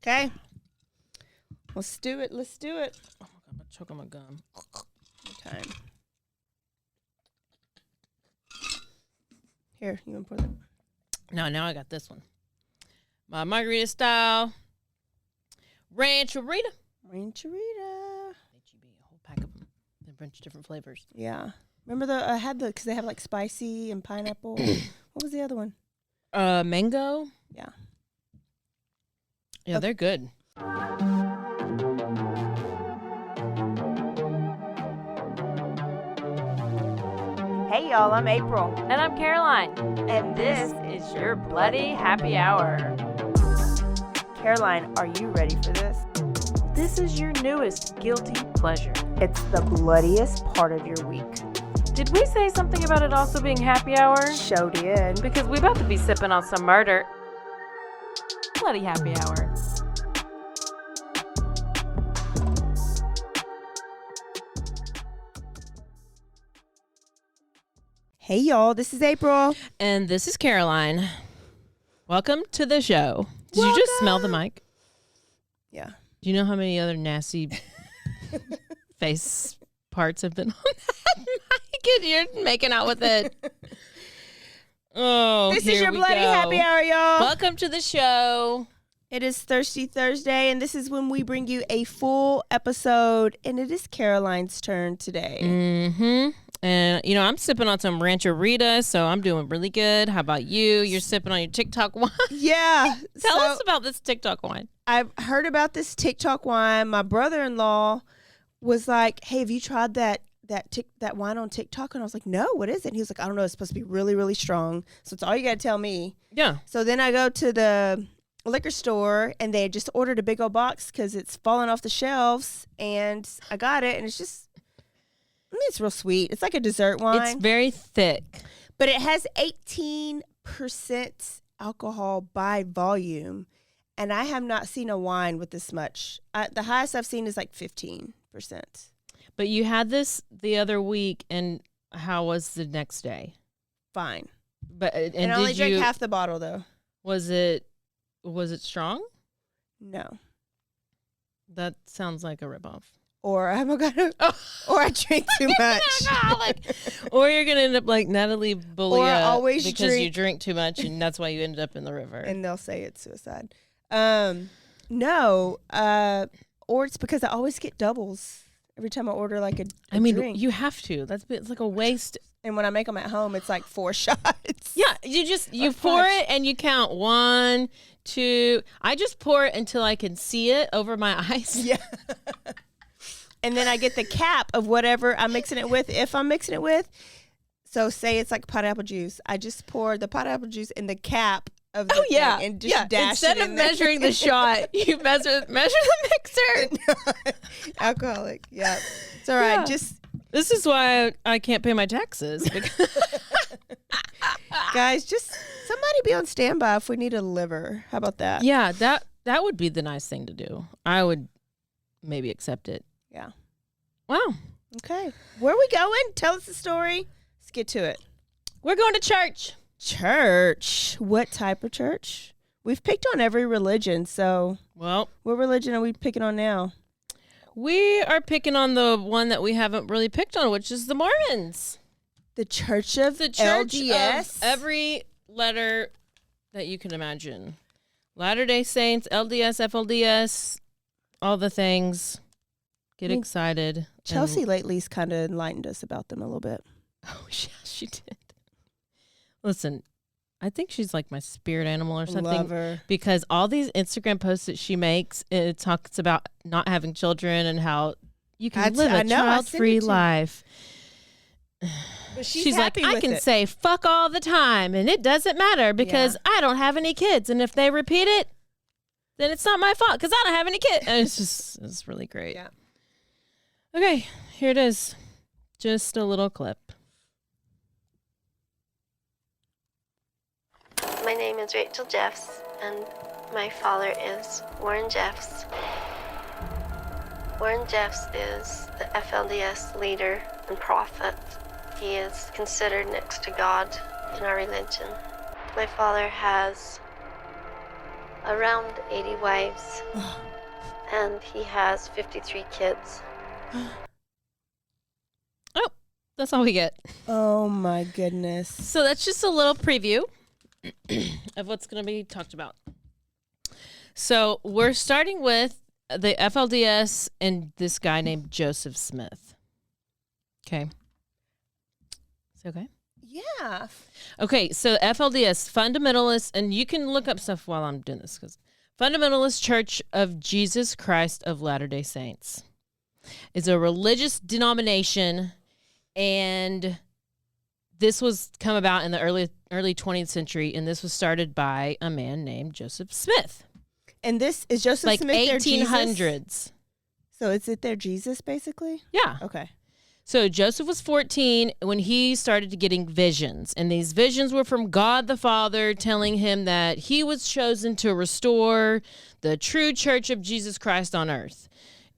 Okay. Let's do it. Oh my God, I'm choking my gum. Time. Here, you want to pour that? No, now I got this one. My margarita style rancherita. Rancherita. HEB, a whole pack of them. A bunch of different flavors. Yeah. Remember I had because they have like spicy and pineapple. What was the other one? Mango. Yeah. Yeah, they're good. Hey y'all, I'm April. And I'm Caroline. And This is your Bloody Happy Hour. Caroline, are you ready for this? This is your newest guilty pleasure. It's the bloodiest part of your week. Did we say something about it also being happy hour? Show did. Because we about to be sipping on some murder. Bloody Happy Hour. Hey y'all, this is April. And this is Caroline. Welcome to the show. Did you just smell the mic? Yeah. Do you know how many other nasty face parts have been on that mic? And you're making out with it. Oh, This is your Bloody Happy Hour, y'all. Welcome to the show. It is Thirsty Thursday, and this is when we bring you a full episode, and it is Caroline's turn today. Mm-hmm. And, you know, I'm sipping on some Rancherita, so I'm doing really good. How about you? You're sipping on your TikTok wine? Yeah. Tell us about this TikTok wine. I've heard about this TikTok wine. My brother-in-law was like, hey, have you tried that wine on TikTok? And I was like, no, what is it? And he was like, I don't know. It's supposed to be really, really strong. So it's all you got to tell me. Yeah. So then I go to the liquor store, and they just ordered a big old box because it's falling off the shelves. And I got it, and it's just, it's real sweet. It's like a dessert wine. It's very thick. But it has 18% alcohol by volume. And I have not seen a wine with this much. The highest I've seen is like 15%. But you had this the other week, and how was the next day? Fine. But And I only drank half the bottle, though. Was it strong? No. That sounds like a ripoff. Or or I drink too much. Or you're gonna end up like Natalie Bullia because you drink too much, and that's why you ended up in the river. And they'll say it's suicide. No. Or it's because I always get doubles every time I order like a drink. You have to. It's like a waste. And when I make them at home, it's like 4 shots. Yeah, you pour it and you count 1, 2. I just pour it until I can see it over my eyes. Yeah. And then I get the cap of whatever I'm mixing it with, if I'm mixing it with. So say it's like pineapple juice. I just pour the pineapple juice in the cap of the thing and just dash Instead it of in measuring the shot, you measure the mixer. Alcoholic. Yeah. It's all right. Yeah. This is why I can't pay my taxes. Guys, just somebody be on standby if we need a liver. How about that? Yeah, that would be the nice thing to do. I would maybe accept it. Yeah. Wow. Okay. Where are we going? Tell us the story. Let's get to it. We're going to church. Church. What type of church? We've picked on every religion, so. Well. What religion are we picking on now? We are picking on the one that we haven't really picked on, which is the Mormons. The Church of the Church LDS? Of every letter that you can imagine. Latter-day Saints, LDS, FLDS, all the things. Get excited. Chelsea lately's kind of enlightened us about them a little bit. Oh, yeah, she did. Listen, I think she's like my spirit animal or something. Love her. Because all these Instagram posts that she makes, it talks about not having children and how you can live a child-free life. But she's like, I can say fuck all the time, and it doesn't matter because I don't have any kids. And if they repeat it, then it's not my fault because I don't have any kids. And it's really great. Yeah. Okay, here it is. Just a little clip. My name is Rachel Jeffs, and my father is Warren Jeffs. Warren Jeffs is the FLDS leader and prophet. He is considered next to God in our religion. My father has around 80 wives, and he has 53 kids. Oh, that's all we get. Oh my goodness. So that's just a little preview of what's going to be talked about. So we're starting with the FLDS and this guy named Joseph Smith. Okay. Is it okay? Yeah. Okay, so FLDS, Fundamentalist, and you can look up stuff while I'm doing this, because Fundamentalist Church of Jesus Christ of Latter-day Saints is a religious denomination, and this was come about in the early 20th century, and this was started by a man named Joseph Smith. And this is Joseph Like Smith their 1800s. Jesus? So is it their Jesus, basically? Yeah. Okay. So Joseph was 14 when he started getting visions, and these visions were from God the Father telling him that he was chosen to restore the true church of Jesus Christ on earth.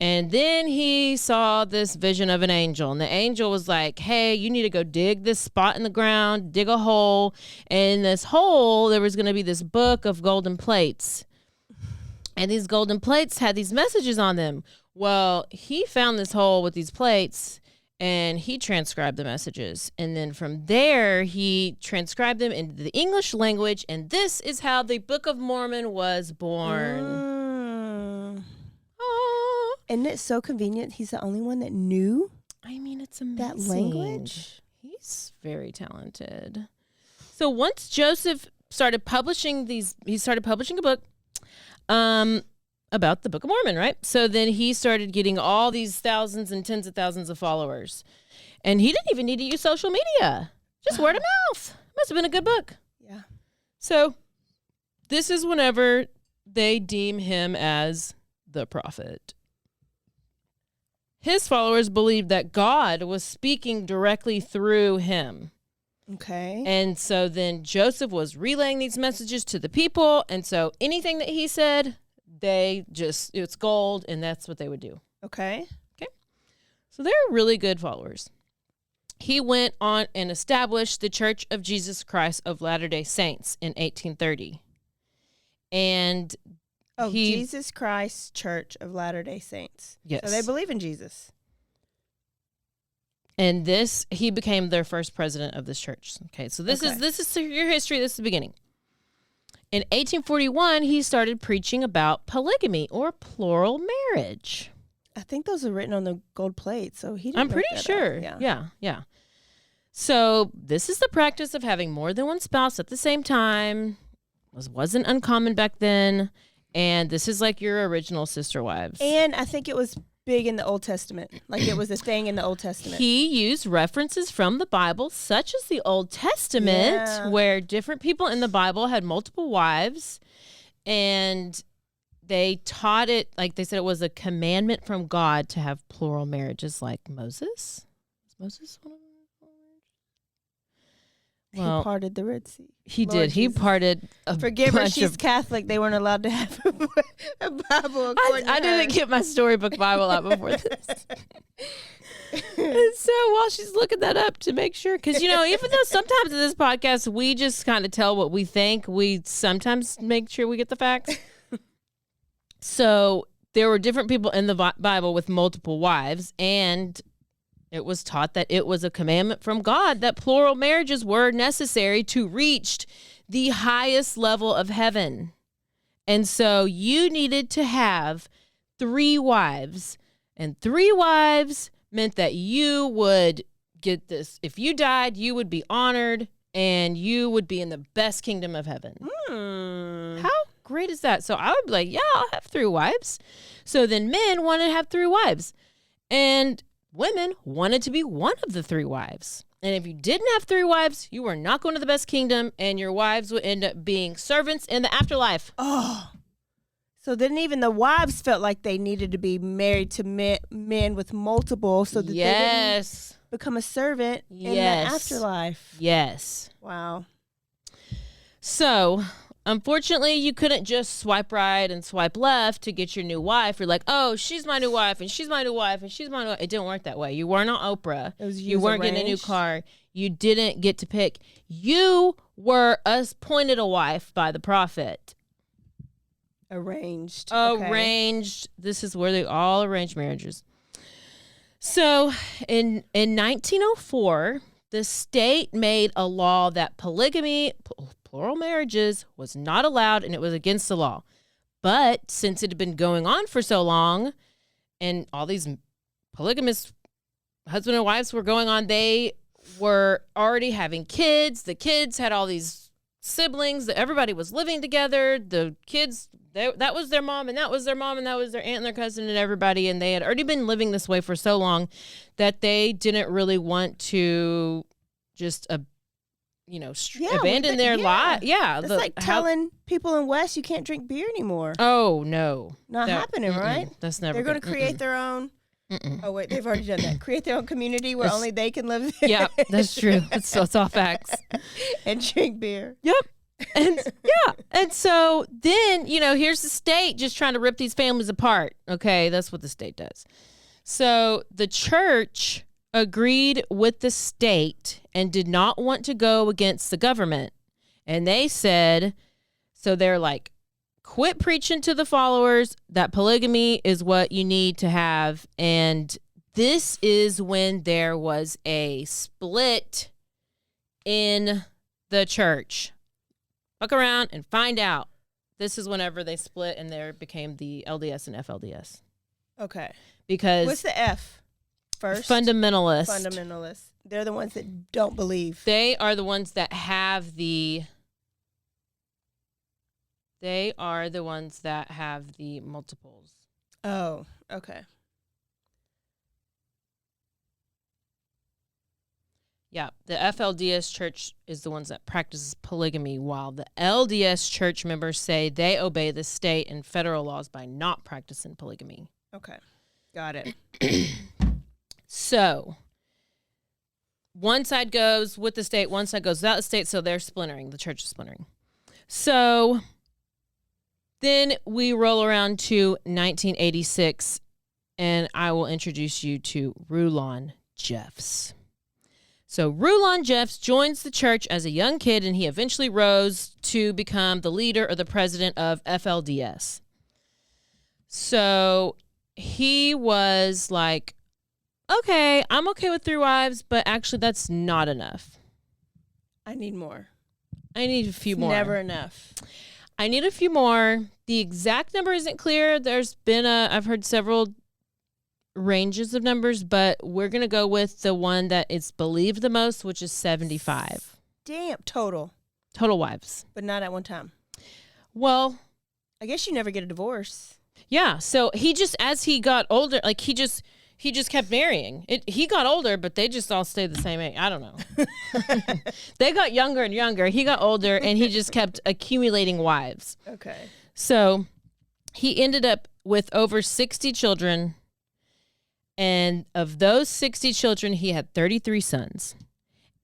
And then he saw this vision of an angel, and the angel was like, hey, you need to go dig this spot in the ground, dig a hole, and in this hole there was going to be this book of golden plates. And these golden plates had these messages on them. Well, he found this hole with these plates, and he transcribed the messages. And then from there, he transcribed them into the English language, and this is how the Book of Mormon was born. Oh. Isn't it so convenient? He's the only one that knew I mean, it's amazing. that language. He's very talented. So once Joseph started publishing he started publishing a book about the Book of Mormon, right? So then he started getting all these thousands and tens of thousands of followers. And he didn't even need to use social media. Just word of mouth. Must have been a good book. Yeah. So this is whenever they deem him as the prophet. His followers believed that God was speaking directly through him. Okay. And so then Joseph was relaying these messages to the people. And so anything that he said, it's gold, and that's what they would do. Okay. So they're really good followers. He went on and established the Church of Jesus Christ of Latter-day Saints in 1830. And Jesus Christ Church of Latter-day Saints. Yes. So they believe in Jesus. And he became their first president of this church. Okay, so this is your history. This is the beginning. In 1841, he started preaching about polygamy or plural marriage. I think those are written on the gold plate, so he didn't I'm make pretty that sure. up. Yeah. So this is the practice of having more than one spouse at the same time. Wasn't uncommon back then. And this is like your original sister wives. And I think it was big in the Old Testament. Like it was a thing in the Old Testament. He used references from the Bible, such as the Old Testament, where different people in the Bible had multiple wives. And they taught it, like they said, it was a commandment from God to have plural marriages, like Moses. Was Moses one of them? Well, he parted the Red Sea. He Lord did. He Jesus. parted a Forgive her, bunch she's of... Catholic. They weren't allowed to have a Bible. I didn't get my storybook Bible out before this. And so while she's looking that up to make sure, because, even though sometimes in this podcast we just kind of tell what we think, we sometimes make sure we get the facts. So there were different people in the Bible with multiple wives, and it was taught that it was a commandment from God that plural marriages were necessary to reach the highest level of heaven. And so you needed to have 3 wives, and 3 wives meant that you would get this. If you died, you would be honored, and you would be in the best kingdom of heaven. How great is that? So I would be like, yeah, I'll have 3 wives. So then men wanted to have 3 wives, and women wanted to be one of the 3 wives. And if you didn't have 3 wives, you were not going to the best kingdom, and your wives would end up being servants in the afterlife. Oh. So then even the wives felt like they needed to be married to men with multiple so that they didn't become a servant in the afterlife. Yes. Wow. So, unfortunately, you couldn't just swipe right and swipe left to get your new wife. You're like, oh, she's my new wife, and she's my new wife, and she's my new wife. It didn't work that way. You weren't on Oprah. You weren't getting a new car. You didn't get to pick. You were appointed a wife by the prophet. Arranged. Arranged. This is where they all arranged marriages. So in 1904, the state made a law that polygamy, plural marriages, was not allowed and it was against the law. But since it had been going on for so long and all these polygamous husband and wives were going on, they were already having kids. The kids had all these siblings. That everybody was living together. The kids, that was their mom, and that was their mom, and that was their aunt and their cousin and everybody. And they had already been living this way for so long that they didn't really want to just, abandon their life. Yeah. It's like telling people in West you can't drink beer anymore. Oh, no. Not happening, right? That's never They're going to create their own. Oh, wait, they've already done that. Create their own community where only they can live there. Yeah, that's true. It's all facts. And drink beer. Yep. And so then, here's the state just trying to rip these families apart. Okay, that's what the state does. So the church agreed with the state and did not want to go against the government. And they said, so they're like, quit preaching to the followers that polygamy is what you need to have. And this is when there was a split in the church. Look around and find out. This is whenever they split and there became the LDS and FLDS. Okay. Because what's the F first? Fundamentalist. They're the ones that don't believe. They are the ones that have the multiples. Oh, okay. Yeah, the FLDS church is the ones that practices polygamy, while the LDS church members say they obey the state and federal laws by not practicing polygamy. Okay, got it. So, one side goes with the state, one side goes without the state, so they're splintering. The church is splintering. So, then we roll around to 1986, and I will introduce you to Rulon Jeffs. So Rulon Jeffs joins the church as a young kid, and he eventually rose to become the leader or the president of FLDS. So he was like, okay, I'm okay with 3 wives, but actually that's not enough. I need more. I need a few more. Never enough. I need a few more. The exact number isn't clear. There's been I've heard several ranges of numbers, but we're going to go with the one that is believed the most, which is 75. Damn, total wives. But not at one time. Well, I guess you never get a divorce. Yeah, so he just, as he got older, like he just kept marrying. He got older, but they just all stayed the same age. I don't know. They got younger and younger. He got older, and he just kept accumulating wives. Okay. So he ended up with over 60 children. And of those 60 children, he had 33 sons.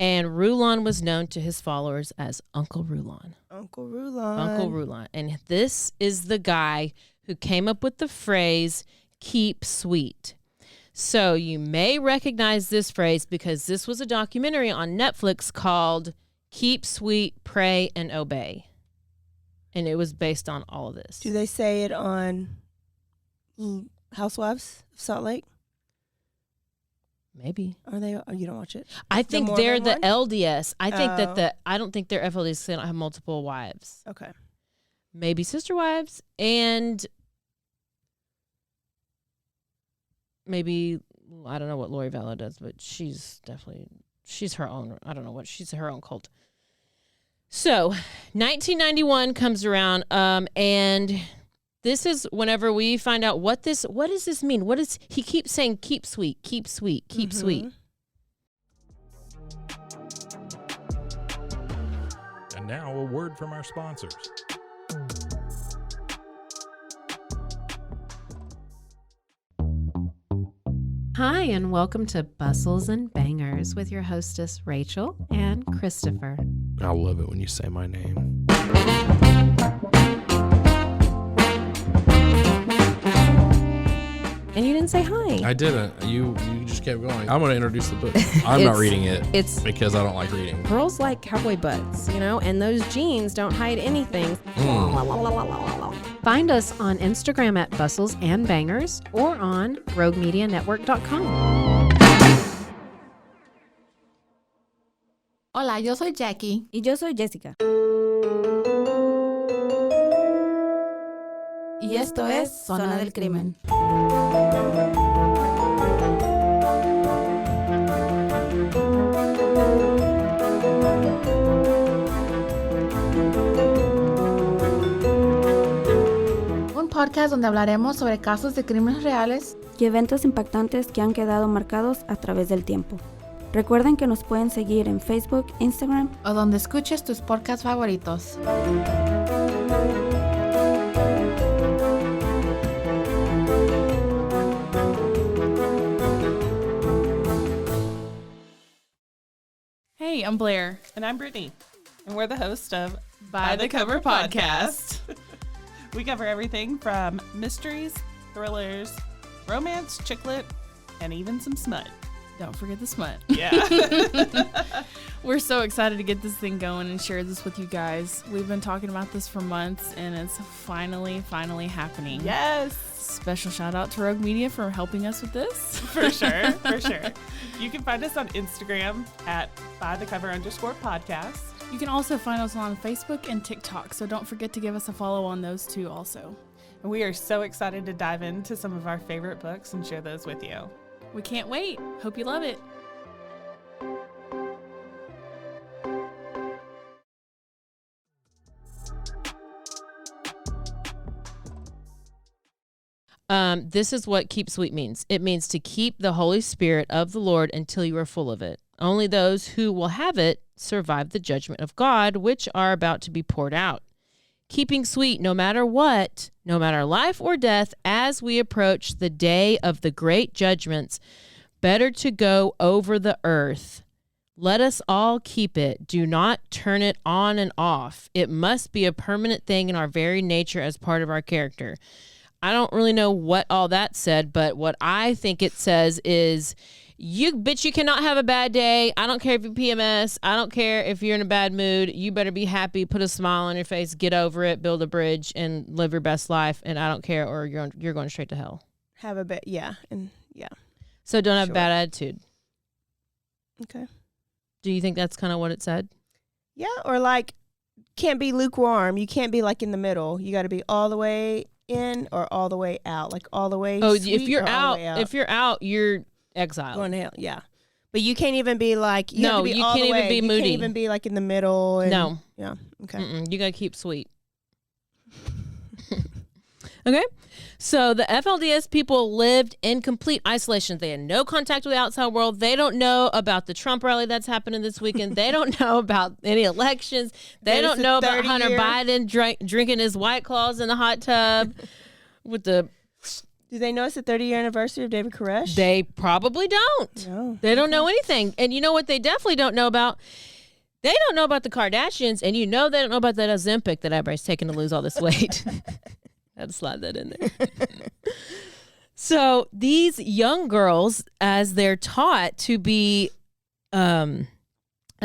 And Rulon was known to his followers as Uncle Rulon. Uncle Rulon. Uncle Rulon. And this is the guy who came up with the phrase, keep sweet. So you may recognize this phrase because this was a documentary on Netflix called Keep Sweet, Pray, and Obey. And it was based on all of this. Do they say it on Housewives of Salt Lake? Maybe. Are they? Oh, you don't watch it? I think they're the LDS. I think I don't think they're FLDS. They don't have multiple wives. Okay. Maybe sister wives, and maybe, I don't know what Lori Vallow does, but she's her own, I don't know what, she's her own cult. So 1991 comes around, and this is whenever we find out what does this mean? He keeps saying, keep sweet, keep sweet, keep sweet. And now a word from our sponsors. Hi, and welcome to Bustles and Bangers with your hostess, Rachel and Christopher. I love it when you say my name. And you didn't say hi. I didn't. You just kept going. I'm going to introduce the book. I'm not reading it. It's because I don't like reading. Girls like cowboy butts, and those jeans don't hide anything. Find us on Instagram at Bustles and Bangers or on roguemedianetwork.com. Hola, yo soy Jackie. Y yo soy Jessica. Y esto es Zona del Crimen. Un podcast donde hablaremos sobre casos de crímenes reales y eventos impactantes que han quedado marcados a través del tiempo. Recuerden que nos pueden seguir en Facebook, Instagram o donde escuches tus podcasts favoritos. Hey, I'm Blair. And I'm Brittany. And we're the host of By the Cover Podcast. We cover everything from mysteries, thrillers, romance, chick lit, and even some smut. Don't forget the smut. Yeah. We're so excited to get this thing going and share this with you guys. We've been talking about this for months, and it's finally happening. Yes. Special shout out to Rogue Media for helping us with this. For sure, for sure. You can find us on Instagram at bythecover_podcast. You can also find us on Facebook and TikTok, so don't forget to give us a follow on those too also. And we are so excited to dive into some of our favorite books and share those with you. We can't wait. Hope you love it. This is what keep sweet means. It means to keep the Holy Spirit of the Lord until you are full of it. Only those who will have it survive the judgment of God, which are about to be poured out. Keeping sweet no matter what, no matter life or death, as we approach the day of the great judgments, better to go over the earth. Let us all keep it. Do not turn it on and off. It must be a permanent thing in our very nature as part of our character. I don't really know what all that said, but what I think it says is, you cannot have a bad day. I don't care if you're PMS. I don't care if you're in a bad mood. You better be happy, put a smile on your face, get over it, build a bridge, and live your best life. And I don't care, or you're going straight to hell. Have a bit, yeah, and yeah. So don't have a bad attitude. Okay. Do you think that's kind of what it said? Yeah, or like, can't be lukewarm. You can't be like in the middle. You got to be all the way in or all the way out, like all the way. Oh, if you're out, you're exiled. Going to hell, yeah. But you can't even be like, you can't even be moody. You can't even be like in the middle. And, no. Yeah. Okay. You got to keep sweet. Okay. So the FLDS people lived in complete isolation. They had no contact with the outside world. They don't know about the Trump rally that's happening this weekend. They don't know about any elections. They don't know about Hunter Biden drinking his White Claws in the hot tub with the... Do they know it's the 30-year anniversary of David Koresh? They probably don't. No. They don't know anything. And you know what they definitely don't know about? They don't know about the Kardashians, and you know they don't know about that Ozempic that everybody's taking to lose all this weight. I had to slide that in there. So these young girls, as they're taught to be, they're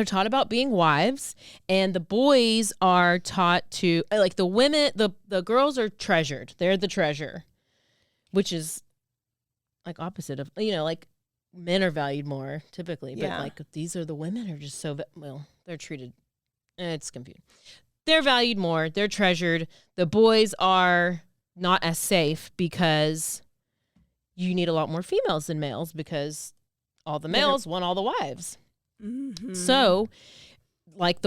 taught about being wives, and the boys are taught to, like the women, the girls are treasured. They're the treasure, which is like opposite of, like men are valued more typically, but like these are the women are just so, they're treated, it's confusing. They're valued more. They're treasured. The boys are not as safe because you need a lot more females than males because all the males want all the wives. Mm-hmm. So, like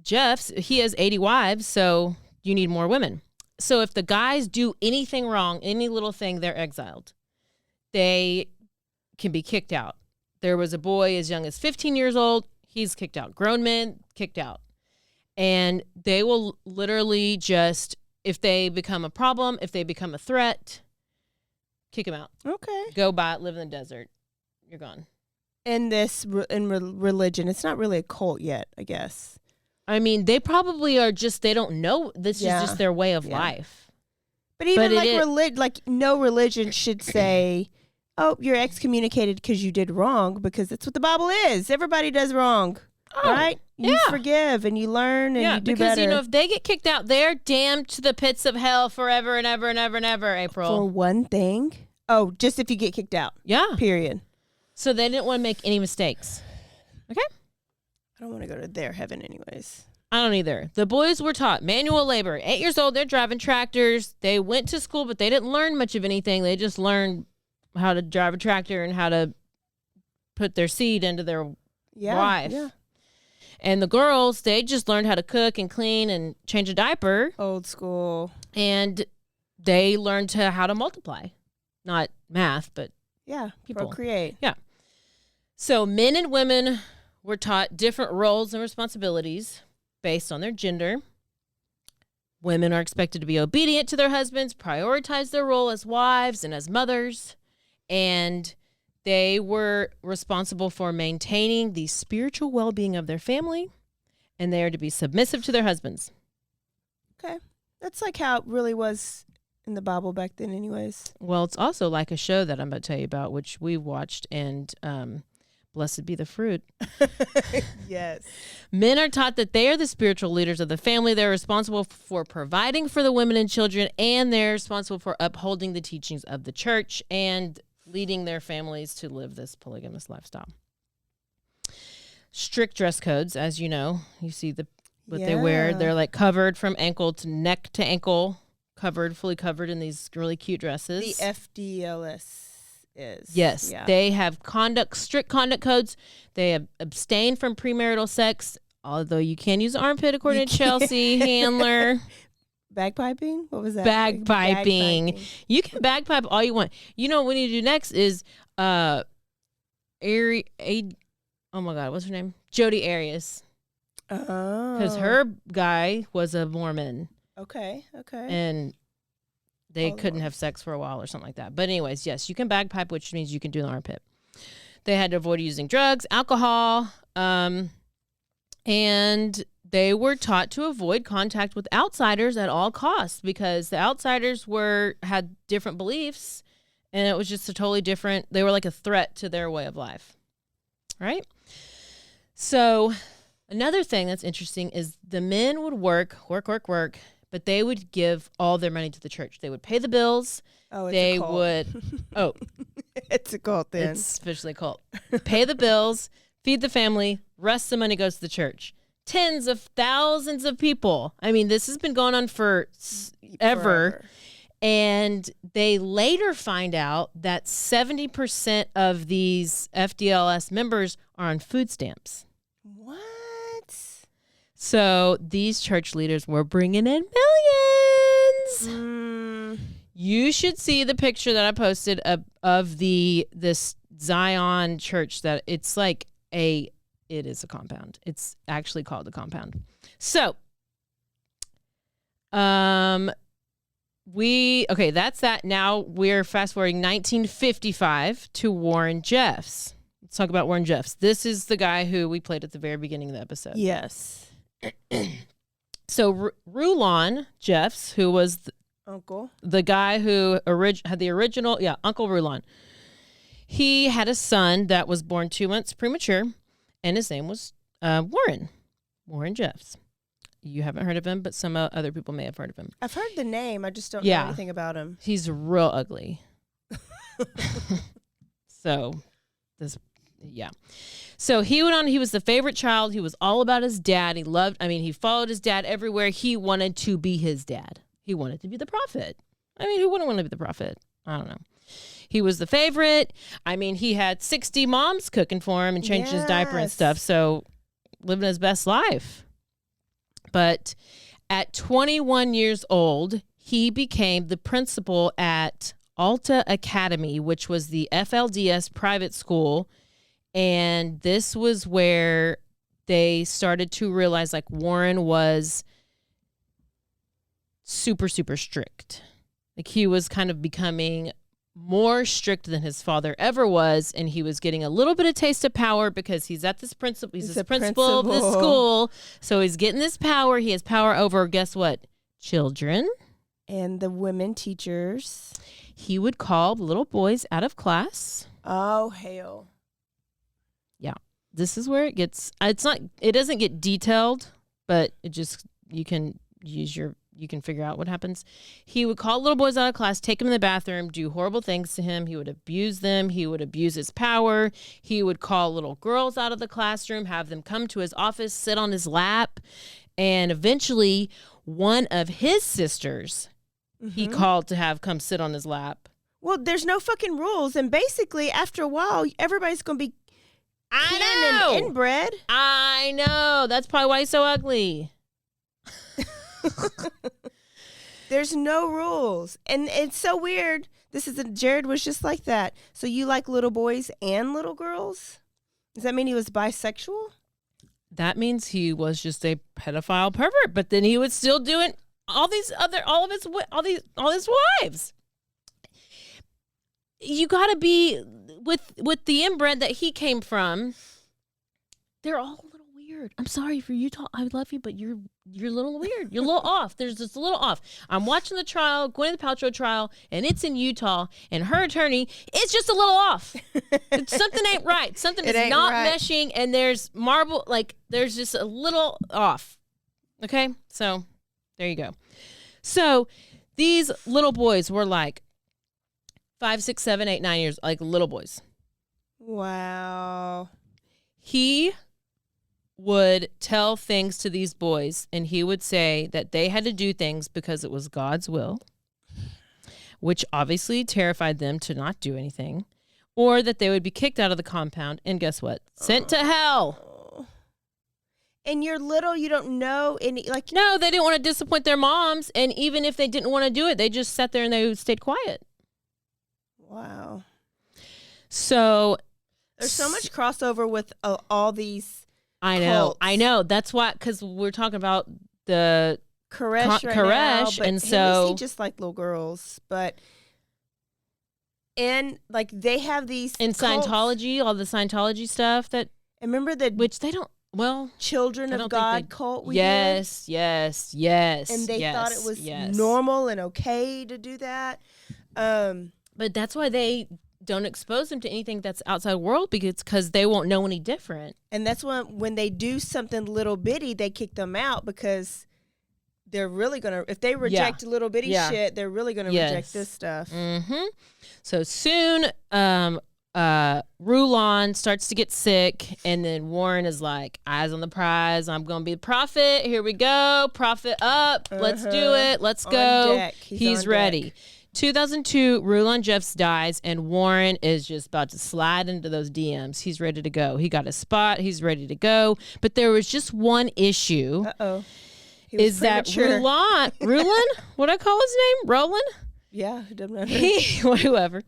Jeff's, he has 80 wives, so you need more women. So if the guys do anything wrong, any little thing, they're exiled. They can be kicked out. There was a boy as young as 15 years old. He's kicked out. Grown men, kicked out. And they will literally just, if they become a problem, if they become a threat, kick them out. Okay. Go by, live in the desert. You're gone. In religion, it's not really a cult yet, I guess. I mean, they probably are just, they don't know. This is just their way of life. But even like no religion should say, oh, you're excommunicated because you did wrong, because that's what the Bible is. Everybody does wrong. right? You forgive and you learn and you do because, better. if they get kicked out, they're damned to the pits of hell forever and ever and ever and ever, April. For one thing. Oh, just if you get kicked out. Yeah. Period. So they didn't want to make any mistakes. Okay? I don't want to go to their heaven anyways. I don't either. The boys were taught manual labor. 8 years old, they're driving tractors. They went to school, but they didn't learn much of anything. They just learned how to drive a tractor and how to put their seed into their wife. Yeah. And the girls, they just learned how to cook and clean and change a diaper. Old school. And they learned how to multiply. Not math, but people. Procreate. Yeah. So men and women were taught different roles and responsibilities based on their gender. Women are expected to be obedient to their husbands, prioritize their role as wives and as mothers, and they were responsible for maintaining the spiritual well-being of their family, and they are to be submissive to their husbands. Okay. That's like how it really was in the Bible back then anyways. Well, it's also like a show that I'm about to tell you about, which we watched, and blessed be the fruit. Yes. Men are taught that they are the spiritual leaders of the family. They're responsible for providing for the women and children, and they're responsible for upholding the teachings of the church and leading their families to live this polygamous lifestyle. Strict dress codes, as you know. You see what they wear. They're like covered from ankle to neck to ankle, fully covered in these really cute dresses. The FLDS. Yes, they have strict conduct codes. They have abstain from premarital sex, although you can use armpit according to Chelsea Handler. Bagpiping? What was that? Bagpiping. You can bagpipe all you want. You know what we need to do next is oh my God, what's her name? Jodi Arias. Oh. Because her guy was a Mormon. Okay. And they couldn't have sex for a while or something like that. But anyways, yes, you can bagpipe, which means you can do the armpit. They had to avoid using drugs, alcohol, and they were taught to avoid contact with outsiders at all costs because the outsiders had different beliefs, and it was just they were like a threat to their way of life. Right? So another thing that's interesting is the men would work, but they would give all their money to the church. They would pay the bills. Oh, it's a cult. It's a cult then. It's officially a cult. Pay the bills, feed the family, rest of the money goes to the church. Tens of thousands of people. I mean, this has been going on forever. And they later find out that 70% of these FLDS members are on food stamps. What? So these church leaders were bringing in millions. You should see the picture that I posted of this Zion church. That it is a compound. It's actually called a compound. So, that's that. Now we're fast forwarding 1955 to Warren Jeffs. Let's talk about Warren Jeffs. This is the guy who we played at the very beginning of the episode. Yes. So Rulon Jeffs, who was Uncle, the guy who had the original, Uncle Rulon. He had a son that was born 2 months premature, and his name was Warren Jeffs. You haven't heard of him, but some other people may have heard of him. I've heard the name. I just don't know anything about him. He's real ugly. So he went on. He was the favorite child. He was all about his dad. He followed his dad everywhere. He wanted to be his dad. He wanted to be the prophet. I mean, who wouldn't want to be the prophet? I don't know. He was the favorite. I mean, he had 60 moms cooking for him and changing his diaper and stuff. So living his best life. But at 21 years old, he became the principal at Alta Academy, which was the FLDS private school. And this was where they started to realize Warren was super, super strict. He was kind of becoming more strict than his father ever was. And he was getting a little bit of taste of power because he's the principal of the school. So he's getting this power. He has power over, guess what? Children. And the women teachers. He would call little boys out of class. Oh, hell. Yeah. this is where it gets, it doesn't get detailed, but it just, you can figure out what happens. He would call little boys out of class, take them in the bathroom, do horrible things to him. He would abuse them. He would abuse his power. He would call little girls out of the classroom, have them come to his office, sit on his lap. And eventually one of his sisters, he called to have come sit on his lap. Well, there's no fucking rules. And basically, after a while, everybody's going to be inbred. I know. That's probably why he's so ugly. There's no rules. And it's so weird. Jared was just like that. So you like little boys and little girls? Does that mean he was bisexual? That means he was just a pedophile pervert, but then he was still doing all his wives. You got to be with the inbred that he came from. They're all a little weird. I'm sorry for Utah. I love you, but you're a little weird. You're a little off. There's just a little off. I'm watching the trial, Gwyneth Paltrow trial, and it's in Utah, and her attorney is just a little off. Something ain't right. Something is not meshing, and there's there's just a little off. Okay? So there you go. So these little boys were like 5, 6, 7, 8, 9 years, like little boys. Wow. He would tell things to these boys, and he would say that they had to do things because it was God's will, which obviously terrified them to not do anything, or that they would be kicked out of the compound, and guess what? Sent to hell. And you're little, you don't know any, like... No, they didn't want to disappoint their moms, and even if they didn't want to do it, they just sat there and they stayed quiet. Wow. So... There's so much crossover with all these... I know. That's why, because we're talking about the Koresh now, but and so he just like little girls, but and like they have these in cults. Scientology, all the Scientology stuff that remember which they don't. Well, Children of God cult. Yes. And they thought it was normal and okay to do that. But that's why they don't expose them to anything that's outside the world, because they won't know any different. And that's when they do something little bitty, they kick them out because they're really going to, if they reject little bitty shit, they're really going to reject this stuff. Mm-hmm. So soon, Rulon starts to get sick, and then Warren is like, eyes on the prize. I'm going to be the prophet. Here we go. Prophet up. Let's do it. Let's go. He's ready. 2002, Rulon Jeffs dies, and Warren is just about to slide into those DMs. He's ready to go. He got a spot. He's ready to go. But there was just one issue. Is that Rulon? What I call his name? Roland? Yeah, doesn't whoever.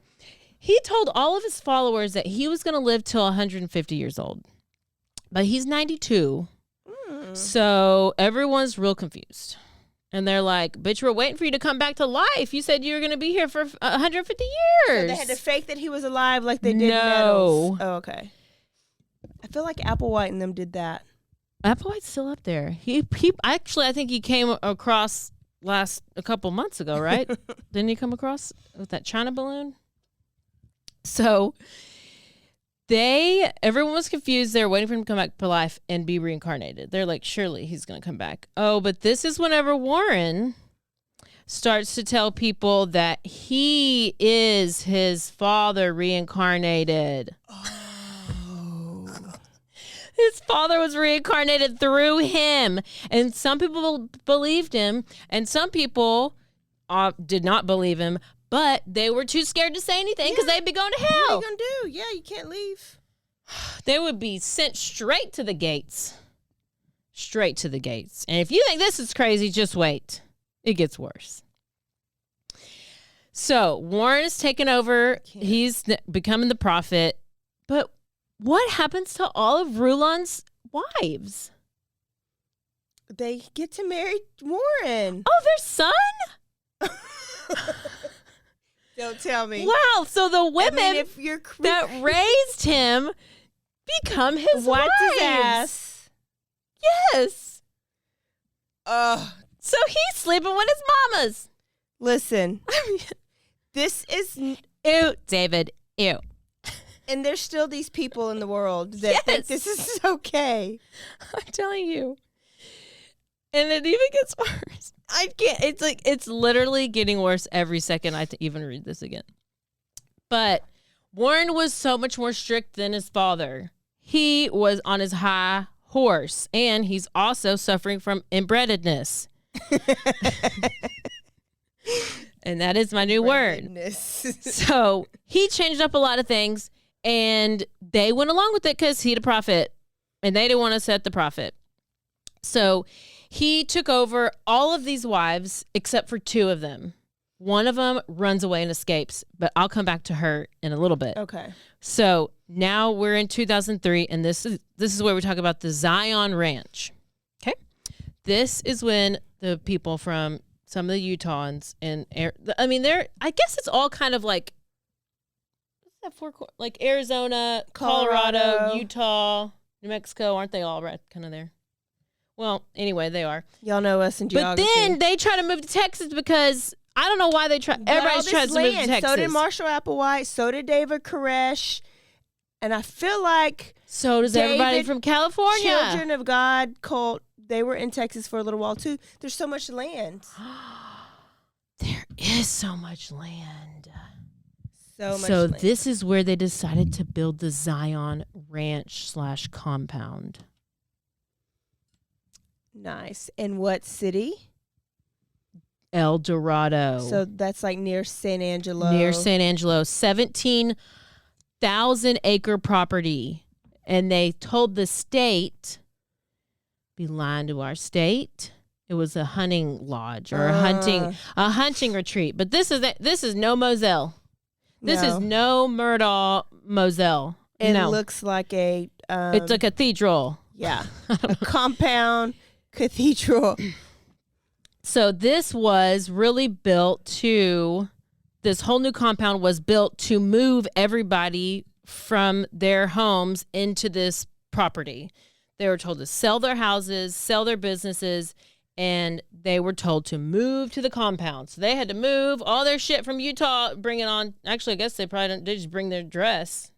He told all of his followers that he was going to live till 150 years old. But he's 92. So everyone's real confused. And they're like, bitch, we're waiting for you to come back to life. You said you were going to be here for 150 years. So they had to fake that he was alive like they did Nettles. Oh, okay. I feel like Applewhite and them did that. Applewhite's still up there. He actually, I think he came across a couple months ago, right? Didn't he come across with that China balloon? So everyone was confused. They were waiting for him to come back to life and be reincarnated. They're like, surely he's going to come back. Oh, but this is whenever Warren starts to tell people that he is his father reincarnated. Oh. His father was reincarnated through him. And some people believed him, and some people did not believe him. But they were too scared to say anything because they'd be going to hell. What are you going to do? Yeah, you can't leave. They would be sent straight to the gates. Straight to the gates. And if you think this is crazy, just wait. It gets worse. So Warren is taking over. He's becoming the prophet. But what happens to all of Rulon's wives? They get to marry Warren. Oh, their son? Don't tell me. Wow, so the women that raised him become his wives. His ass. Yes. So he's sleeping with his mamas. Listen, this is... Ew, David, ew. And there's still these people in the world that think this is okay. I'm telling you. And it even gets worse. I can't. It's literally getting worse every second I even read this again. But Warren was so much more strict than his father. He was on his high horse, and he's also suffering from inbrededness. And that is my new word. So he changed up a lot of things, and they went along with it because he's a prophet, and they didn't want to set the prophet. So he took over all of these wives except for 2 of them. One of them runs away and escapes, but I'll come back to her in a little bit. Okay. So now we're in 2003, and this is where we talk about the Zion Ranch. Okay. This is when the people from some of the Utahns and I guess it's all kind of like, what's that like Arizona, Colorado, Utah, New Mexico, aren't they all right kind of there? Well, anyway, they are. Y'all know us in geography. But then they try to move to Texas because I don't know why they try. Everybody's trying to move to Texas. So did Marshall Applewhite. So did David Koresh. And I feel like so does everybody from California. Children of God cult. They were in Texas for a little while too. There's so much land. There is so much land. So this is where they decided to build the Zion Ranch / compound. Nice. In what city? El Dorado. So that's like near San Angelo. 17,000 acre property. And they told the state, be lying to our state. It was a hunting lodge or a hunting retreat. But this is no Moselle. This is no Murdaugh Moselle. It looks like a it's a cathedral. Yeah. A compound cathedral. So this was really built this whole new compound was built to move everybody from their homes into this property. They were told to sell their houses, sell their businesses, and they were told to move to the compound. So they had to move all their shit from Utah, bring it on. Actually, I guess they just bring their dress.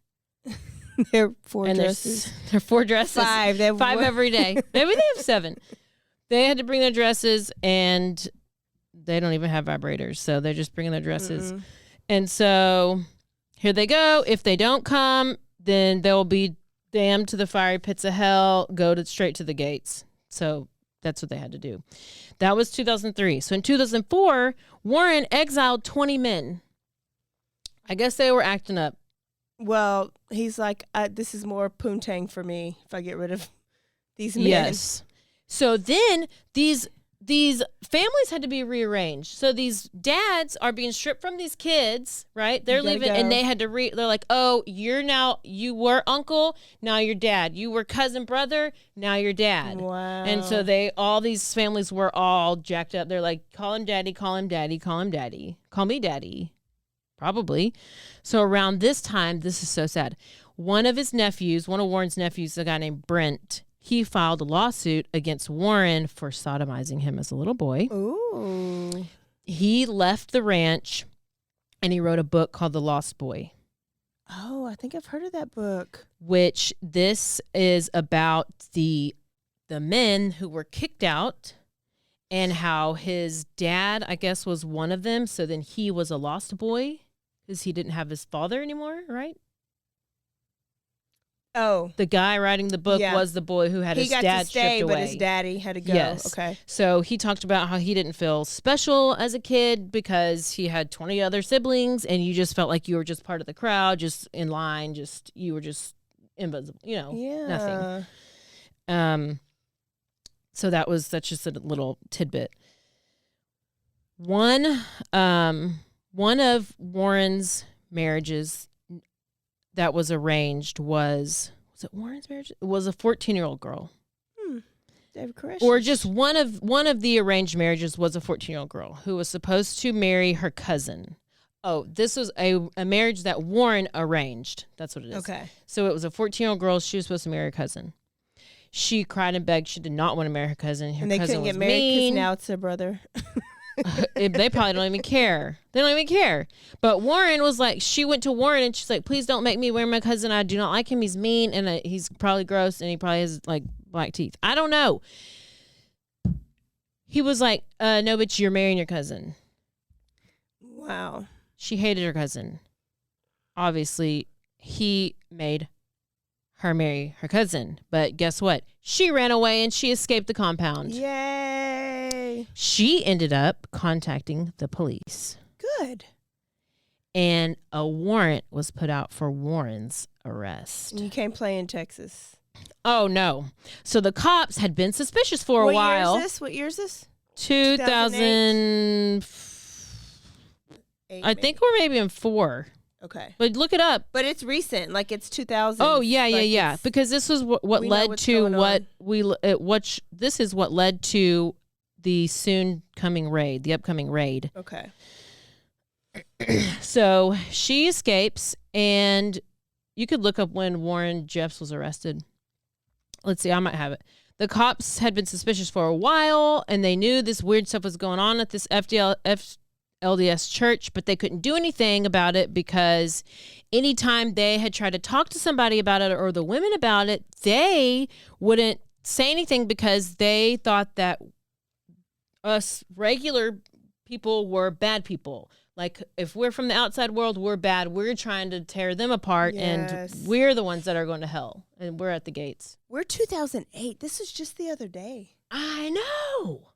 Their 4 dresses. Their 4 dresses. 5. They have 5 every day. Maybe they have 7. They had to bring their dresses, and they don't even have vibrators, so they're just bringing their dresses. Mm-mm. And so here they go. If they don't come, then they'll be damned to the fiery pits of hell, straight to the gates. So that's what they had to do. That was 2003. So in 2004, Warren exiled 20 men. I guess they were acting up. Well, he's like, this is more poontang for me if I get rid of these men. Yes. So then these families had to be rearranged. So these dads are being stripped from these kids, right? They're leaving, and they had to they're like, oh, you were uncle, now you're dad. You were cousin brother, now you're dad. Wow. And so all these families were all jacked up. They're like, call him daddy, call him daddy, call him daddy. Call me daddy. Probably. So around this time, this is so sad. One of Warren's nephews, a guy named Brent, he filed a lawsuit against Warren for sodomizing him as a little boy. Ooh. He left the ranch and he wrote a book called The Lost Boy. Oh, I think I've heard of that book. Which this is about the men who were kicked out and how his dad, I guess, was one of them. So then he was a lost boy because he didn't have his father anymore, right? Oh. The guy writing the book was the boy who had his dad stripped away. He got to stay, but his daddy had to go. Yes. Okay. So he talked about how he didn't feel special as a kid because he had 20 other siblings and you just felt like you were just part of the crowd, just in line, you were just invisible, nothing. So that's just a little tidbit. One of Warren's marriages that was arranged was it Warren's marriage? It was a 14-year-old girl. David Koresh. Or just one of the arranged marriages was a 14-year-old girl who was supposed to marry her cousin. Oh, this was a marriage that Warren arranged. That's what it is. Okay. So it was a 14-year-old girl. She was supposed to marry her cousin. She cried and begged. She did not want to marry her cousin. Her and they cousin couldn't get was married mean. because now it's her brother. They probably don't even care. They don't even care. But Warren was like, she went to Warren and she's like, please don't make me wear my cousin. I do not like him. He's mean and he's probably gross and he probably has like black teeth. I don't know. He was like, no, but you're marrying your cousin. Wow. She hated her cousin. Obviously, he made her marry her cousin. But guess what? She ran away and she escaped the compound. Yay. She ended up contacting the police. Good. And a warrant was put out for Warren's arrest. You can't play in Texas. Oh, no. So the cops had been suspicious for a while. What year is this? 2000. I think we're maybe in 4. Okay. But look it up. But it's recent, like it's 2000. Oh, yeah. Because this was what led to this is what led to the soon coming raid, the upcoming raid. Okay. So she escapes, and you could look up when Warren Jeffs was arrested. Let's see, I might have it. The cops had been suspicious for a while, and they knew this weird stuff was going on at this FLDS church, but they couldn't do anything about it because anytime they had tried to talk to somebody about it or the women about it, they wouldn't say anything because they thought that us regular people were bad people. Like, if we're from the outside world, we're bad. We're trying to tear them apart, and we're the ones that are going to hell, and we're at the gates. We're 2008. This was just the other day. I know.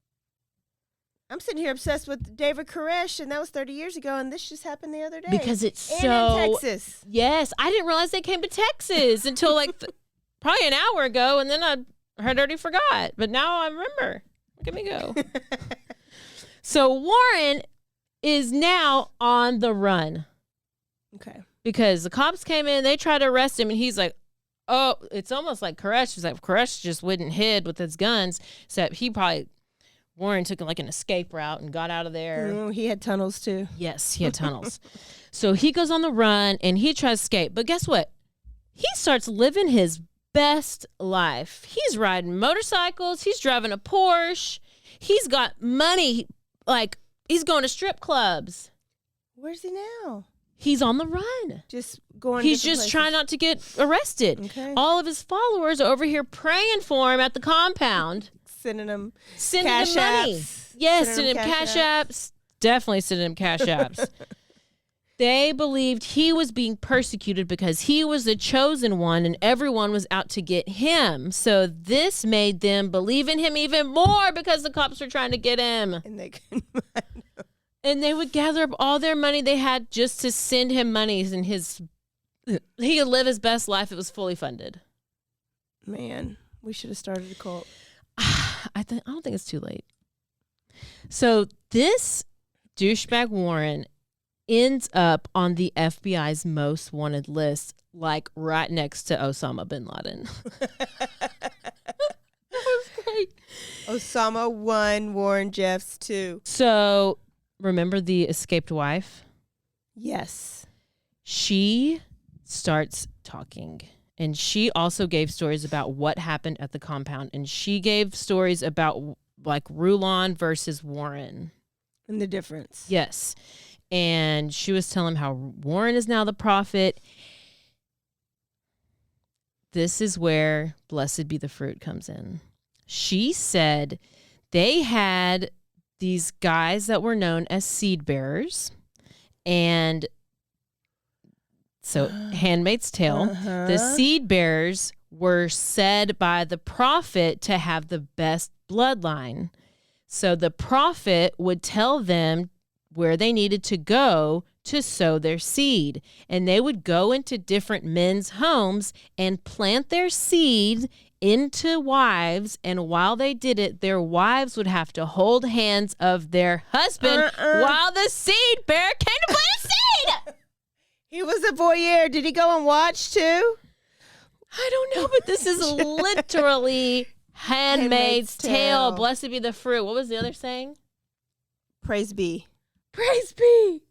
I'm sitting here obsessed with David Koresh, and that was 30 years ago, and this just happened the other day. Because it's in Texas. Yes. I didn't realize they came to Texas until like probably an hour ago, and then I had already forgot. But now I remember. Look at me go. So Warren is now on the run. Okay. Because the cops came in, they tried to arrest him, and he's like, oh, it's almost like Koresh. He's like, Koresh just wouldn't hid with his guns, except Warren took like an escape route and got out of there. He had tunnels too. Yes, he had tunnels. So he goes on the run and he tries to escape. But guess what? He starts living his best life. He's riding motorcycles. He's driving a Porsche. He's got money. Like, he's going to strip clubs. Where's he now? He's on the run. Just going. He's just trying not to get arrested. Okay. All of his followers are over here praying for him at the compound. Sending him cash money. Apps. Yes, sending him cash apps. Definitely sending him cash apps. They believed he was being persecuted because he was the chosen one and everyone was out to get him. So this made them believe in him even more because the cops were trying to get him. And they couldn't find him. And they would gather up all their money they had just to send him monies, and he could live his best life. It was fully funded. Man, we should have started a cult. I don't think it's too late. So this douchebag Warren ends up on the FBI's most wanted list, like right next to Osama bin Laden. That was great. Osama 1, Warren Jeffs 2. So remember the escaped wife? Yes. She starts talking. And she also gave stories about what happened at the compound. And she gave stories about like Rulon versus Warren. And the difference. Yes. And she was telling how Warren is now the prophet. This is where blessed be the fruit comes in. She said they had these guys that were known as seed bearers. And so, Handmaid's Tale, the seed bearers were said by the prophet to have the best bloodline. So the prophet would tell them where they needed to go to sow their seed. And they would go into different men's homes and plant their seed into wives. And while they did it, their wives would have to hold hands of their husband while the seed bearer came to plant a seed. He was a voyeur. Did he go and watch too? I don't know, but this is literally Handmaid's Tale. Blessed be the fruit. What was the other saying? Praise be. Praise be.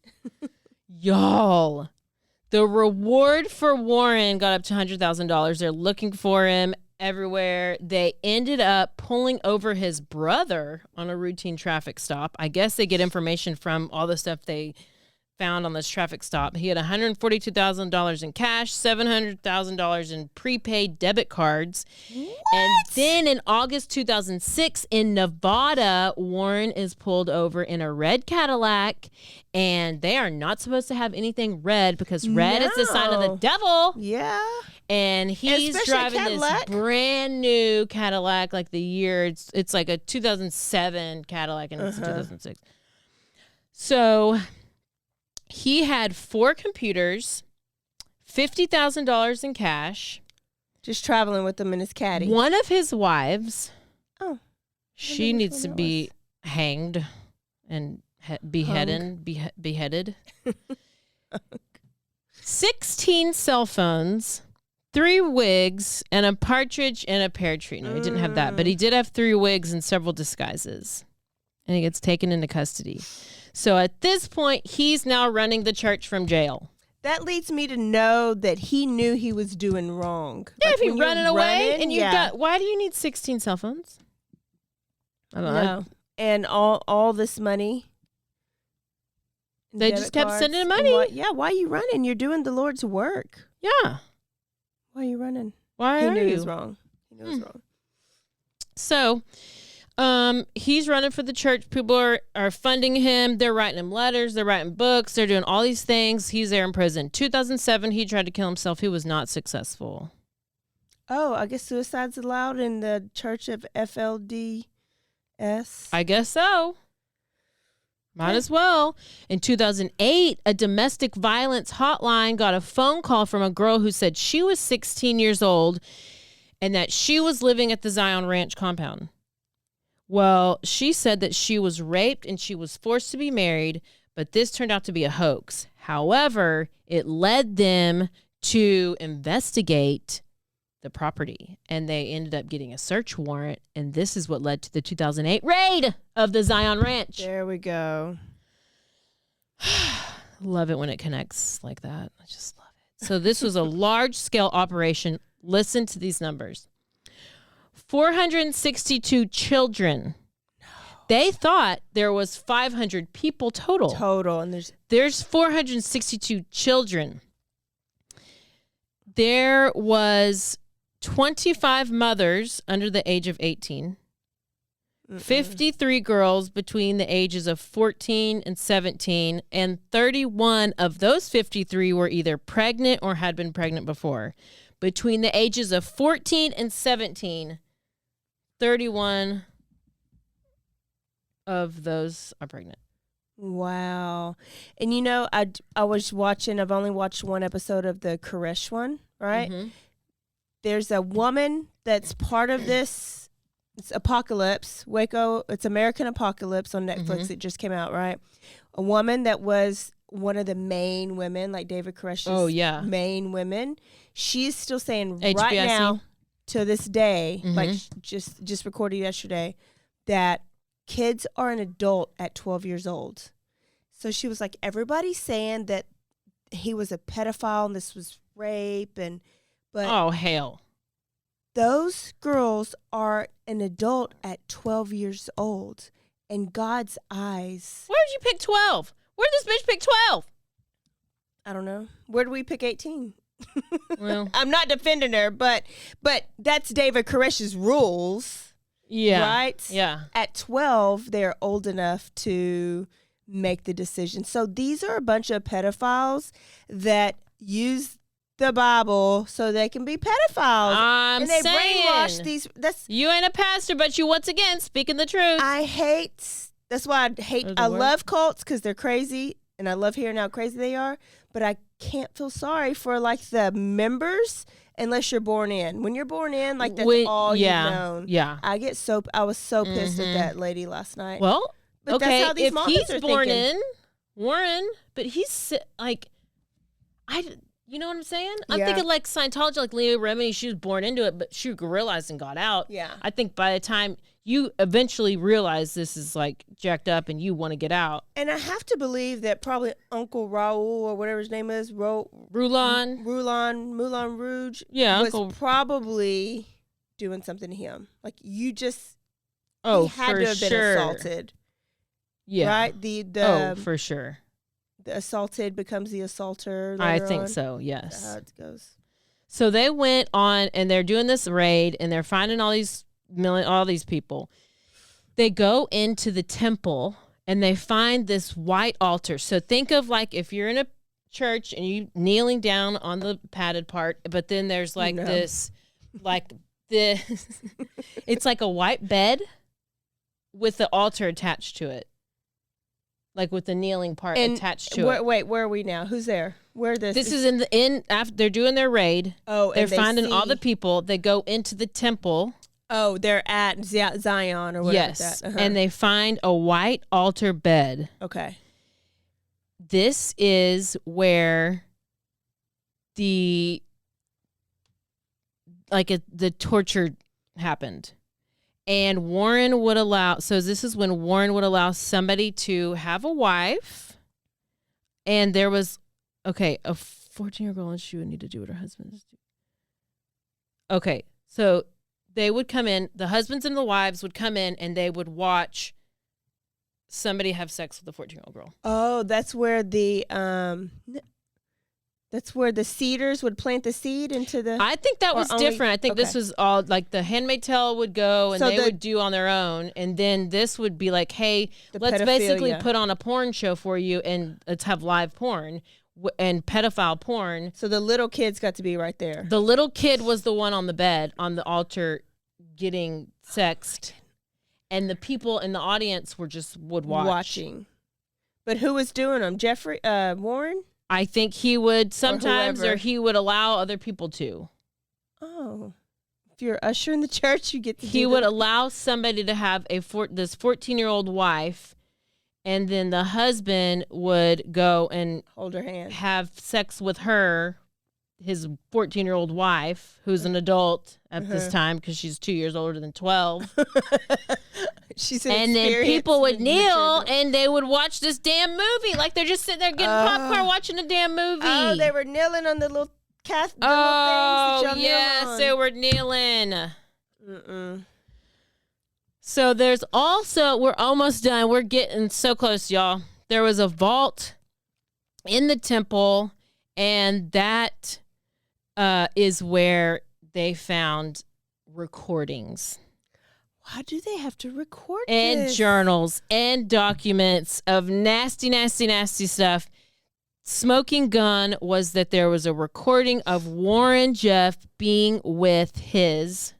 Y'all, the reward for Warren got up to $100,000. They're looking for him everywhere. They ended up pulling over his brother on a routine traffic stop. I guess they get information from all the stuff they found on this traffic stop. He had $142,000 in cash, $700,000 in prepaid debit cards. What? And then in August 2006 in Nevada, Warren is pulled over in a red Cadillac, and they are not supposed to have anything red because red is the sign of the devil. Yeah. And he's driving this brand new Cadillac, like the year, it's like a 2007 Cadillac, and it's 2006. So he had 4 computers, $50,000 in cash. Just traveling with them in his caddy. One of his wives, she needs to be hanged and beheaded. 16 cell phones, 3 wigs, and a partridge in a pear tree. No, he didn't have that, but he did have 3 wigs and several disguises. And he gets taken into custody. So at this point, he's now running the church from jail. That leads me to know that he knew he was doing wrong. Yeah, like if you're running away and you've got, why do you need 16 cell phones? I don't know. And all this money. They just kept sending money. Why are you running? You're doing the Lord's work. Yeah. Why are you running? Why he are knew you? He was wrong. He knew he was wrong. So, he's running for the church. People are funding him. They're writing him letters. They're writing books. They're doing all these things. He's there in prison. 2007, he tried to kill himself. He was not successful. Oh, I guess suicide's allowed in the church of FLDS. I guess so. Might as well. In 2008, a domestic violence hotline got a phone call from a girl who said she was 16 years old and that she was living at the Zion Ranch compound. Well, she said that she was raped and she was forced to be married, but this turned out to be a hoax. However, it led them to investigate the property, and they ended up getting a search warrant, and this is what led to the 2008 raid of the Zion Ranch. There we go. Love it when it connects like that. I just love it. So this was a large-scale operation. Listen to these numbers. 462 children. No. They thought there was 500 people total. And there's 462 children. There was 25 mothers under the age of 18, 53 girls between the ages of 14 and 17, and 31 of those 53 were either pregnant or had been pregnant before. Between the ages of 14 and 17, 31 of those are pregnant. Wow. And you know, I was watching, I've only watched one episode of the Koresh one, right? Mm-hmm. There's a woman that's part of this. It's Apocalypse, Waco. It's American Apocalypse on Netflix. Mm-hmm. It just came out, right? A woman that was one of the main women, like David Koresh's main women. She's still saying HBIC. Right now, to this day, like just recorded yesterday, that kids are an adult at 12 years old. So she was like, everybody's saying that he was a pedophile and this was rape but oh, hell. Those girls are an adult at 12 years old in God's eyes. Where did you pick 12? Where did this bitch pick 12? I don't know. Where do we pick 18? Well, I'm not defending her, but that's David Koresh's rules. Yeah. Right? Yeah. At 12, they're old enough to make the decision. So these are a bunch of pedophiles that use the Bible so they can be pedophiles. And they brainwash these. You ain't a pastor, but you once again speaking the truth. That's why I love cults because they're crazy, and I love hearing how crazy they are, but I can't feel sorry for like the members unless you're born in. When you're born in, like that's all you've known. Yeah. I was so pissed at that lady last night. Well, but okay, that's how these if mothers he's are born thinking. in, Warren, but he's like, you know what I'm saying? I'm thinking like Scientology, like Leah Remini, she was born into it, but she realized and got out. Yeah. I think by the time you eventually realize this is like jacked up and you want to get out. And I have to believe that probably Uncle Raul or whatever his name is, Moulin Rouge, Yeah, was probably doing something to him. Like he Oh, had for to have been sure. assaulted. Yeah. Right? For sure. The assaulted becomes the assaulter. I think on. so, yes. That's how it goes. So they went on and they're doing this raid and they're finding all these people. They go into the temple and they find this white altar. So think of like if you're in a church and you kneeling down on the padded part, but then there's like this, like this, it's like a white bed with the altar attached to it. Like with the kneeling part attached to it. Wait, where are we now? Who's there? Where this? This is after they're doing their raid. Oh, they're finding all the people. They go into the temple. Oh, they're at Zion or whatever. Yes, and they find a white altar bed. Okay. This is where the torture happened. And Warren would allow, so this is when Warren would allow somebody to have a wife. And there was, a 14-year-old girl, and she would need to do what her husbands do. Okay, so they would come in, the husbands and the wives would come in, and they would watch somebody have sex with a 14-year-old girl. Oh, that's where the seeders would plant the seed into the... I think that was different. I think this was all, like, the Handmaid's Tale would go, and so they would do on their own, and then this would be like, hey, let's basically put on a porn show for you, and let's have live porn and pedophile porn. So the little kids got to be right there. The little kid was the one on the bed, on the altar, getting sexed, and the people in the audience would watch. Watching. But who was doing them? Warren? I think he would sometimes, or he would allow other people to. Oh, if you're ushering the church, you get to. He would allow somebody to have this 14-year-old wife, and then the husband would go and hold her hand, have sex with her, his 14-year-old wife, who's an adult at this time because she's 2 years older than 12. And then people would kneel and they would watch this damn movie. Like they're just sitting there getting popcorn watching a damn movie. Oh, they were kneeling on the little things that yes, they were kneeling. So there's also, we're almost done. We're getting so close, y'all. There was a vault in the temple, and that is where they found recordings. Why do they have to record and this? Journals and documents of nasty, nasty, nasty stuff. Smoking gun was that there was a recording of Warren Jeff being with his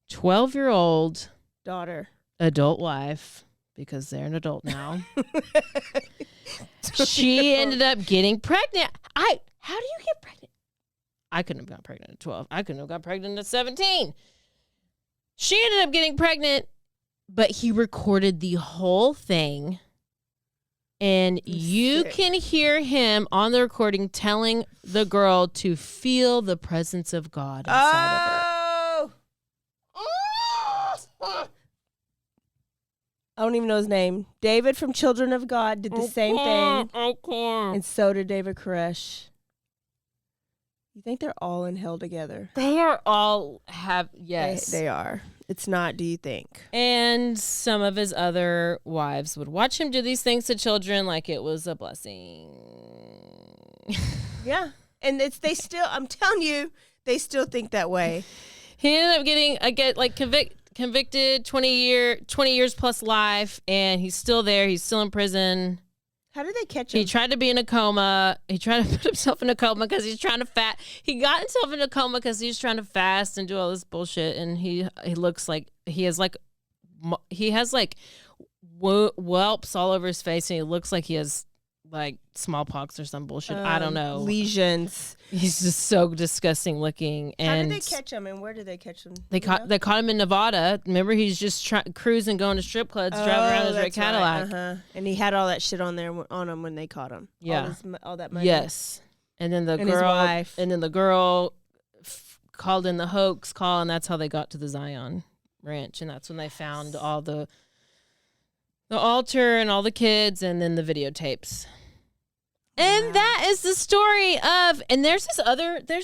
12-year-old daughter, adult wife, because they're an adult now. She ended up getting pregnant. How do you get pregnant? I couldn't have got pregnant at 12. I couldn't have got pregnant at 17. She ended up getting pregnant, but he recorded the whole thing. And you can hear him on the recording telling the girl to feel the presence of God inside of her. I don't even know his name. David from Children of God did the same thing. And so did David Koresh. You think they're all in hell together? They are all yes. They are. It's not, do you think? And some of his other wives would watch him do these things to children like it was a blessing. Yeah. And I'm telling you, they still think that way. He ended up getting convicted 20 years plus life, and he's still there. He's still in prison. How did they catch him? He tried to be in a coma. He tried to put himself in a coma because he's trying to He got himself in a coma because he's trying to fast and do all this bullshit. And he looks like he has whelps all over his face, and he looks like he has like smallpox or some bullshit. I don't know. Lesions. He's just so disgusting looking. And how did they catch him, and where did they catch him? They caught him in Nevada. Remember, he's just cruising, going to strip clubs, driving around his red Cadillac. Right. And he had all that shit on him when they caught him. Yeah, all that money. Yes, and then his wife. And then the girl called in the hoax call, and that's how they got to the Zion Ranch, and that's when they found all the altar and all the kids, and then the videotapes. And that is the story of, and there's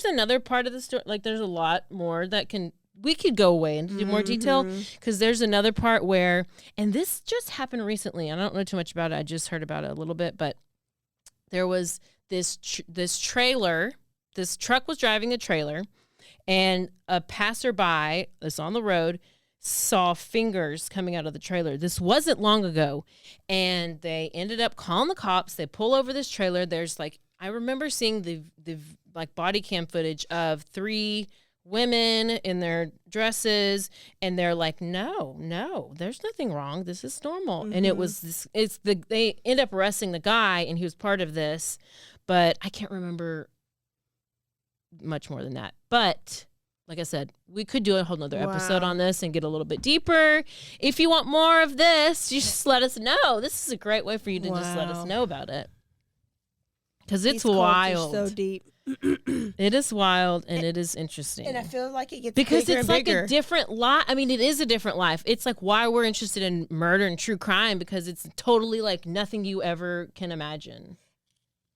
another part of the story. Like, there's a lot more that can we could go away and do more detail, because there's another part where, and this just happened recently. I don't know too much about it. I just heard about it a little bit, but there was this trailer. This truck was driving a trailer, and a passerby that's on the road saw fingers coming out of the trailer. This wasn't long ago, and they ended up calling the cops. They pull over this trailer. There's like, I remember seeing the like body cam footage of 3 women in their dresses, and they're like, no, there's nothing wrong. This is normal. And it was this. They end up arresting the guy, and he was part of this, but I can't remember much more than that. But like I said, we could do a whole nother episode on this and get a little bit deeper. If you want more of this, you just let us know. This is a great way for you to just let us know about it. Because it's wild. So deep. It is wild, and it is interesting. And I feel like it gets because bigger it's and like bigger. a different life. I mean, it is a different life. It's like why we're interested in murder and true crime, because it's totally like nothing you ever can imagine.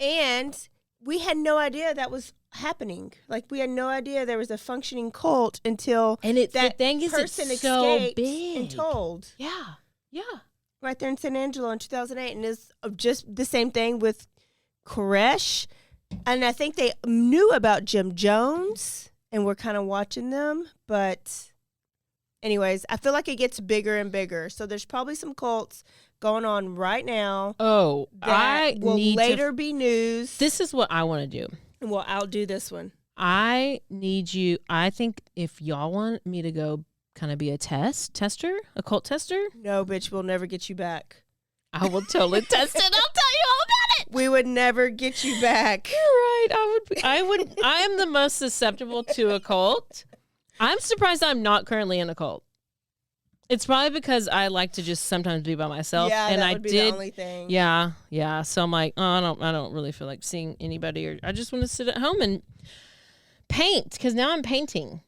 And we had no idea that was happening. Like, we had no idea there was a functioning cult until that person escaped and told. Yeah. Right there in San Angelo in 2008. And it's just the same thing with Koresh. And I think they knew about Jim Jones and were kind of watching them. But anyways, I feel like it gets bigger and bigger. So there's probably some cults going on right now. Oh, that will later be news. This is what I want to do. And we'll outdo this one. I need you. I think if y'all want me to go kind of be a tester, a cult tester. No, bitch, we'll never get you back. I will totally test it. I'll tell you all about it. We would never get you back. You're right. I am the most susceptible to a cult. I'm surprised I'm not currently in a cult. It's probably because I like to just sometimes be by myself. Yeah, and that would be the only thing. Yeah. So I'm like, oh, I don't really feel like seeing anybody, or I just want to sit at home and paint, because now I'm painting.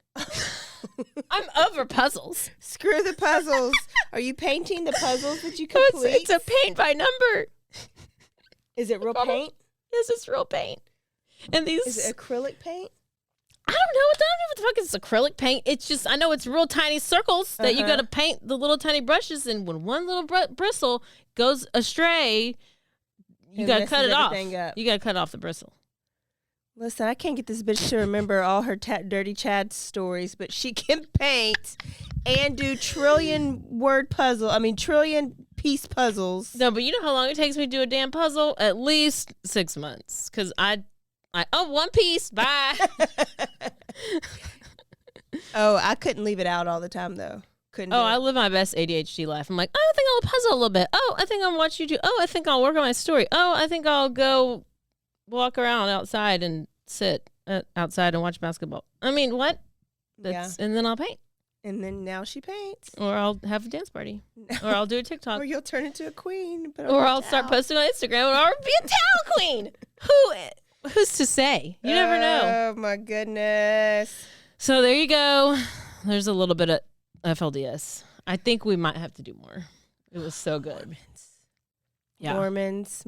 I'm over puzzles. Screw the puzzles. Are you painting the puzzles that you complete? It's a paint by number. Is it real paint? Yes, it's real paint. And these is it acrylic paint? I don't know. I don't know what the fuck is acrylic paint. It's just, I know it's real tiny circles that you got to paint the little tiny brushes, and when one little bristle goes astray, you got to cut it off. You got to cut off the bristle. Listen, I can't get this bitch to remember all her Dirty Chad stories, but she can paint and do trillion piece puzzles. No, but you know how long it takes me to do a damn puzzle? At least 6 months. Because one piece, bye. Oh, I couldn't leave it out all the time, though. I live my best ADHD life. I'm like, I think I'll puzzle a little bit. Oh, I think I'll watch YouTube. Oh, I think I'll work on my story. Oh, I think I'll go walk around outside and sit outside and watch basketball. I mean, what? And then I'll paint. And then now she paints. Or I'll have a dance party. Or I'll do a TikTok. Or you'll turn into a queen. Or I'll start posting on Instagram or be a towel queen. Who's to say? You never know. Oh, my goodness. So there you go. There's a little bit of FLDS. I think we might have to do more. It was so good. Mormons.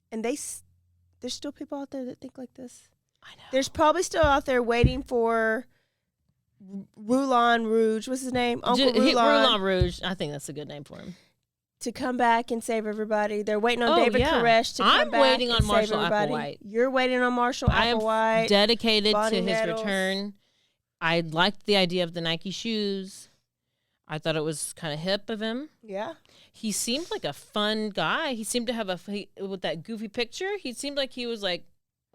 And there's still people out there that think like this. I know. There's probably still out there waiting for Roulon Rouge. What's his name? Uncle Roulon Rouge. I think that's a good name for him. To come back and save everybody. They're waiting on David Koresh to come back. I'm waiting on and Marshall save everybody. Applewhite. You're waiting on Marshall Applewhite. I am dedicated Bonnie to his Nettles. return. I liked the idea of the Nike shoes. I thought it was kind of hip of him. Yeah. He seemed like a fun guy. He seemed to have with that goofy picture, he seemed like he was like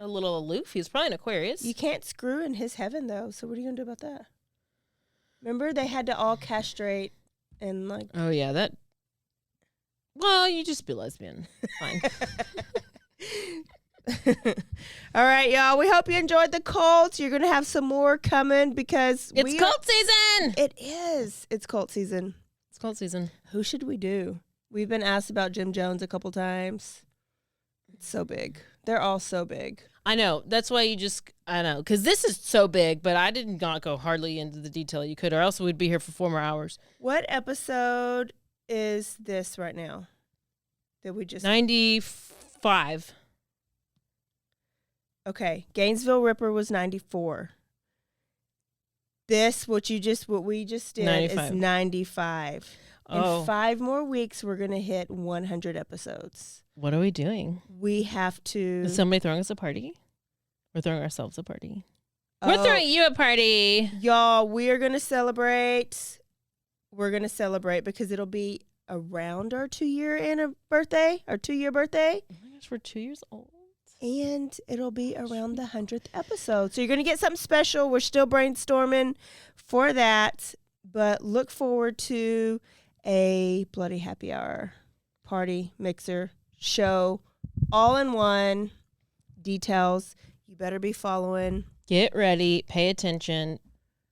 a little aloof. He was probably an Aquarius. You can't screw in his heaven, though. So what are you going to do about that? Remember, they had to all castrate and like. Oh, yeah. That. Well, you just be lesbian. Fine. All right, y'all. We hope you enjoyed the cults. You're going to have some more coming because it's cult season. It is. It's cult season. It's cult season. Who should we do? We've been asked about Jim Jones a couple times. It's so big. They're all so big. I know. That's why I know. Because this is so big, but I did not go hardly into the detail you could, or else we'd be here for 4 more hours. What episode is this right now? That we just 95. Okay, Gainesville Ripper was 94. what we just did 95. Is 95. Oh. In 5 more weeks, we're going to hit 100 episodes. What are we doing? We have to. Is somebody throwing us a party? We're throwing ourselves a party. We're throwing you a party. Y'all, we are going to celebrate. We're going to celebrate because it'll be around our 2-year birthday, our 2-year birthday. Oh my gosh, we're 2 years old. And it'll be around the 100th episode. So you're going to get something special. We're still brainstorming for that. But look forward to a Bloody Happy Hour party, mixer, show, all in one. Details. You better be following. Get ready. Pay attention.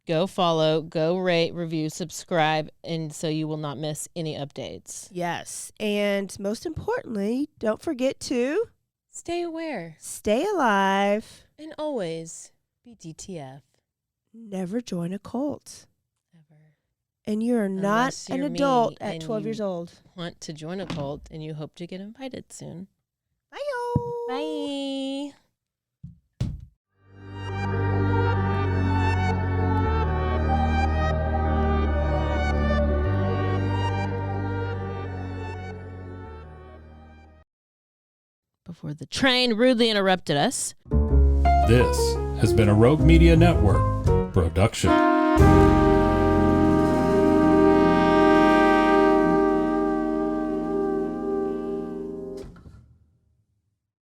Go follow. Go rate, review, subscribe. And so you will not miss any updates. Yes. And most importantly, don't forget to... Stay aware. Stay alive. And always be DTF. Never join a cult. Ever. And you're not an adult at 12 years old. Want to join a cult and you hope to get invited soon. Bye-o. Bye. Before the train rudely interrupted us. This has been a Rogue Media Network production.